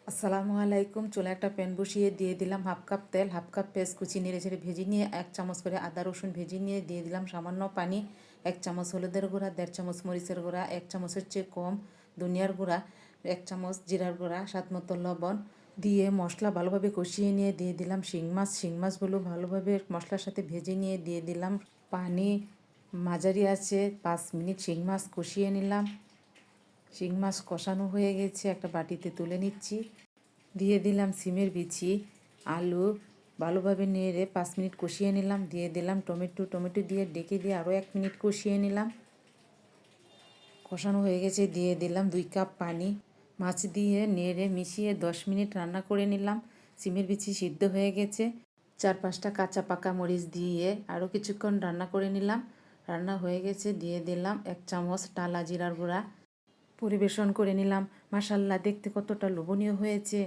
আসসালামু আলাইকুম। চুলায় একটা প্যান বসিয়ে দিয়ে দিলাম হাফ কাপ তেল, হাফ কাপ পেঁয়াজ কুচি নেড়ে ঝেড়ে ভেজে নিয়ে 1 চামচ করে আদা রসুন ভেজে নিয়ে দিয়ে দিলাম সামান্য পানি, 1 চামচ হলুদের গুঁড়া, 1.5 চামচ মরিচের গুঁড়া, 1 চামচের চেয়ে কম ধনিয়ার গুঁড়া, 1 চামচ জিরার গুঁড়া, স্বাদ মতো লবণ দিয়ে মশলা ভালোভাবে কষিয়ে নিয়ে দিয়ে দিলাম শিং মাছগুলো ভালোভাবে মশলার সাথে ভেজে নিয়ে দিয়ে দিলাম পানি। মাঝারি আছে 5 মিনিট শিং মাছ কষিয়ে নিলাম। শিং মাছ কষানো হয়ে গেছে, একটা বাটিতে তুলে নিচ্ছি। দিয়ে দিলাম সিমের বিচি, আলু ভালোভাবে নেড়ে 5 মিনিট কষিয়ে নিলাম। দিয়ে দিলাম টমেটো দিয়ে ডেকে দিয়ে আরও 1 মিনিট কষিয়ে নিলাম। কষানো হয়ে গেছে, দিয়ে দিলাম 2 কাপ পানি। মাছ দিয়ে নেড়ে মিশিয়ে 10 মিনিট রান্না করে নিলাম। সিমের বিচি সিদ্ধ হয়ে গেছে। 4-5টা কাঁচা পাকা মরিচ দিয়ে আরও কিছুক্ষণ রান্না করে নিলাম। রান্না হয়ে গেছে, দিয়ে দিলাম 1 চামচ টালা জিরার গুঁড়া। পরিবেশন করে নিলাম। মাশাআল্লাহ, দেখতে কতটা লোভনীয় হয়েছে।